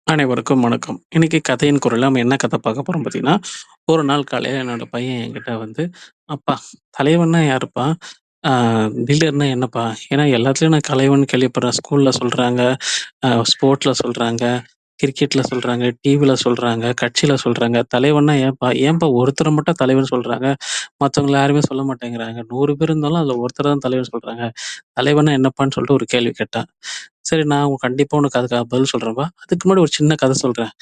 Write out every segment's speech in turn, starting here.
அனைவருக்கும் வணக்கம். இன்னைக்கு கதையின் குரல்ல நம்ம என்ன கதை பார்க்க போறோம் பார்த்தீங்கன்னா, ஒரு நாள் காலையில என்னோட பையன் என்கிட்ட வந்து, "அப்பா தலைவன்னா யாருப்பா? ஆ லீடர்னா என்னப்பா? ஏன்னா எல்லாத்துலயும் நான் தலைவன்னு கேள்விப்படுறேன். ஸ்கூல்ல சொல்றாங்க, ஸ்போர்ட்ஸ்ல சொல்றாங்க, கிரிக்கெட்ல சொல்றாங்க, டிவில சொல்றாங்க, கட்சியில சொல்றாங்க. தலைவன்னா ஏன்ப்பா? ஏன்ப்பா ஒருத்தர மட்டும் தலைவன்னு சொல்றாங்க? மத்தவங்கள யாருமே சொல்ல மாட்டேங்கிறாங்க. 100 பேர் இருந்தாலும் அதுல ஒருத்தர தான் தலைவன்னு சொல்றாங்க. தலைவன்னா என்னப்பான்னு?" சொல்லிட்டு ஒரு கேள்வி கேட்டான். சரி நான் கண்டிப்பா உனக்கு அதுக்கு பதில் சொல்றேன்ப்பா. அதுக்கு முன்னாடி ஒரு சின்ன கதை சொல்றேன்.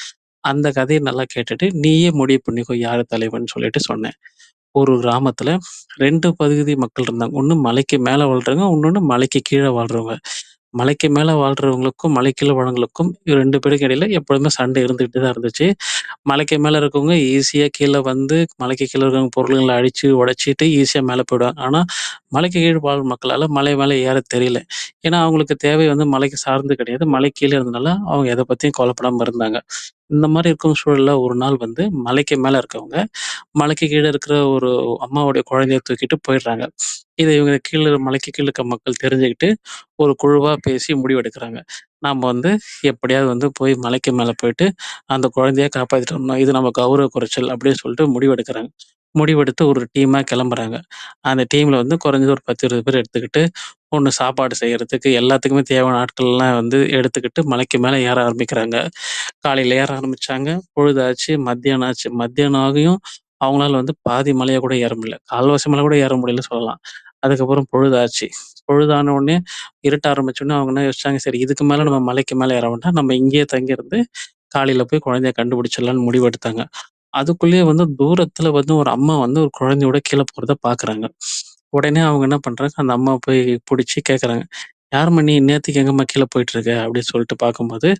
அந்த கதைய நல்லா கேட்டுட்டு, நீயே முடிவு பண்ணிக்கோ யாரு தலைவன்னு சொல்லிட்டு சொன்னேன். ஒரு கிராமத்துல 2 பகுதி மக்கள் இருந்தாங்க. ஒண்ணு மலைக்கு மேல வாழ்றவங்க, இன்னொன்னு மலைக்கு கீழ வாழ்றவங்க. மலைக்கு மேல வாழ்றவங்களுக்கும், மலைக்கு கீழ வாழ்றவங்களுக்கும் 2 பேருக்கு இடையில எப்பொழுதுமே சண்டை இருந்துகிட்டு தான் இருந்துச்சு. மலைக்கு மேல இருக்கவங்க ஈஸியா கீழ வந்து, மலைக்கு கீழ இருக்கிறவங்க பொருளுங்கள அடிச்சு, உடைச்சிட்டு ஈஸியா மேல போயிடுவாங்க. ஆனா, மலைக்கு கீழ வாழும் மக்களால மலை மேல ஏற தெரியல. ஏன்னா, அவங்களுக்கு தேவை வந்து மலைக்கு சார்ந்து கிடையாது. மலைக்கு கீழ இருந்தனால அவங்க எத பத்தியும் கவலைப்படாம இருந்தாங்க. இந்த மாரி இருக்கும் சூழல்ல ஒரு நாள் வந்து மலைக்கு மேல இருக்கவங்க, மலைக்கு கீழ இருக்கிற ஒரு அம்மாவுடைய குழந்தைய தூக்கிட்டு போயிடுறாங்க. இத இவங்க மலைக்கு கீழ இருக்க மக்கள் தெரிஞ்சுக்கிட்டு, ஒரு குழுவா பேசி முடிவெடுக்குறாங்க. நாம வந்து எப்படியாவது வந்து போய் மலைக்கு மேல போயிட்டு, அந்த குழந்தைய காப்பாத்திட்டு வரணும். இது நம்ம கௌரவ குறைச்சல் அப்படின்னு சொல்லிட்டு முடிவெடுக்குறாங்க. முடிவெடுத்து ஒரு டீமா கிளம்புறாங்க. அந்த டீம்ல வந்து குறைஞ்சது ஒரு 10, 20 பேர் எடுத்துக்கிட்டு, ஒண்ணு சாப்பாடு செய்யறதுக்கு எல்லாத்துக்குமே தேவையான ஆட்கள்லாம் வந்து எடுத்துக்கிட்டு மலைக்கு மேல ஏற ஆரம்பிக்கிறாங்க. காலையில ஏற ஆரம்பிச்சாங்க. பொழுதாச்சு, மத்தியானம் ஆச்சு. மத்தியானம் ஆகியும் அவங்களால வந்து பாதி மலைய கூட ஏற முடியல. 1/4வாசி மலை கூட ஏற முடியலன்னு சொல்லலாம். அதுக்கப்புறம் பொழுதாச்சு. பொழுதான உடனே இருட்ட ஆரம்பிச்சோனே அவங்க என்ன யோசிச்சாங்க, சரி இதுக்கு மேல நம்ம மலைக்கு மேல ஏற வேண்டாம். நம்ம இங்கேயே தங்கியிருந்து காலையில போய் குழந்தைய கண்டுபிடிச்சிடலாம்னு முடிவெடுத்தாங்க. அதுக்குள்ளேயே வந்து தூரத்துல வந்து ஒரு அம்மா வந்து ஒரு குழந்தையோட கீழ போறத பார்க்குறாங்க. உடனே அவங்க என்ன பண்றாங்க, அந்த அம்மாவ போய் புடிச்சு கேட்குறாங்க. "யாரும்மா நீ? இந்நேரத்துக்கு எங்கம்மா கீழ போயிட்டுருக்க?" அப்படின்னு சொல்லிட்டு பார்க்கும்போது,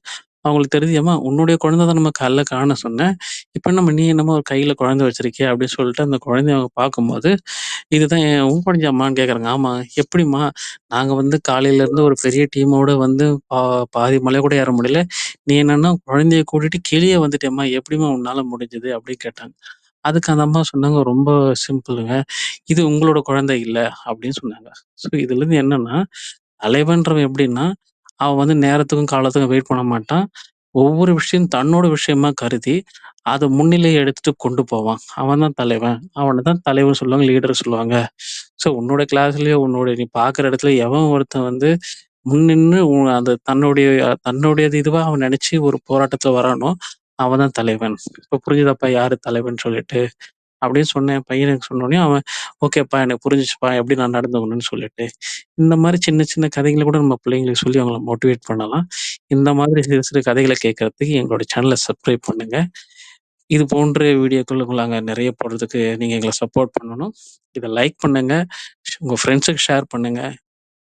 அவங்களுக்கு தெரியுது, "ஏம்மா உன்னுடைய குழந்தை தான் நம்ம காலைல காணோம் சொன்னேன். இப்ப என்னம்மா நீ என்னமோ ஒரு கையில குழந்தை வச்சிருக்கியே?" அப்படின்னு சொல்லிட்டு அந்த குழந்தைய அவங்க பார்க்கும்போது, "இதுதான் என் உன் குழந்தையாம்மான்னு?" கேட்குறாங்க. "ஆமா." "எப்படிம்மா? நாங்க வந்து காலையில இருந்து ஒரு பெரிய டீமோட வந்து பாதி மலை கூட ஏற முடியல. நீ என்னன்னா குழந்தைய கூட்டிட்டு கீழயே வந்துட்டியேம்மா, எப்படிம்மா உன்னால முடிஞ்சது?" அப்படின்னு கேட்டாங்க. அதுக்கு அந்த அம்மா சொன்னாங்க, "ரொம்ப சிம்பிளுங்க. இது உங்களோட குழந்தை இல்ல." அப்படின்னு சொன்னாங்க. ஸோ இதுலருந்து என்னன்னா, தலைவன்றவன் எப்படின்னா, அவன் வந்து நேரத்துக்கும், காலத்துக்கும் வெயிட் பண்ண மாட்டான். ஒவ்வொரு விஷயம் தன்னோட விஷயமா கருதி, அத முன்னிலை எடுத்துட்டு கொண்டு போவான். அவன் தான் தலைவன். அவன தான் தலைவன்னு சொல்லுவாங்க, லீடர் சொல்லுவாங்க. ஸோ உன்னோட கிளாஸ்லயோ, நீ பார்க்குற இடத்துல எவன் ஒருத்தன் வந்து முன்னின்னு அந்த தன்னுடையது இதுவா அவன் நெனச்சு ஒரு போராட்டத்துல வரானோ, அவன் தான் தலைவன். இப்ப புரிஞ்சுதாப்பா யாரு தலைவன்னு சொல்லிட்டு? அப்படின்னு சொன்னேன். என் பையனுக்கு சொன்னோனே, அவன் ஓகேப்பா எனக்கு புரிஞ்சுச்சுப்பா எப்படி நான் நடந்துக்கணும்னு சொல்லிட்டு. இந்த மாரி சின்ன சின்ன கதைகள கூட நம்ம பிள்ளைங்களுக்கு சொல்லி அவங்கள மோட்டிவேட் பண்ணலாம். இந்த மாதிரி சிறு சிறு கதைகள கேட்கறதுக்கு எங்களோட சேனல சப்ஸ்கிரைப் பண்ணுங்க. இது போன்ற வீடியோக்கள் நாங்க நெறைய போடுறதுக்கு நீங்க எங்கள சப்போர்ட் பண்ணணும். இத லைக் பண்ணுங்க. உங்க ஃப்ரெண்ட்ஸுக்கு ஷேர் பண்ணுங்க.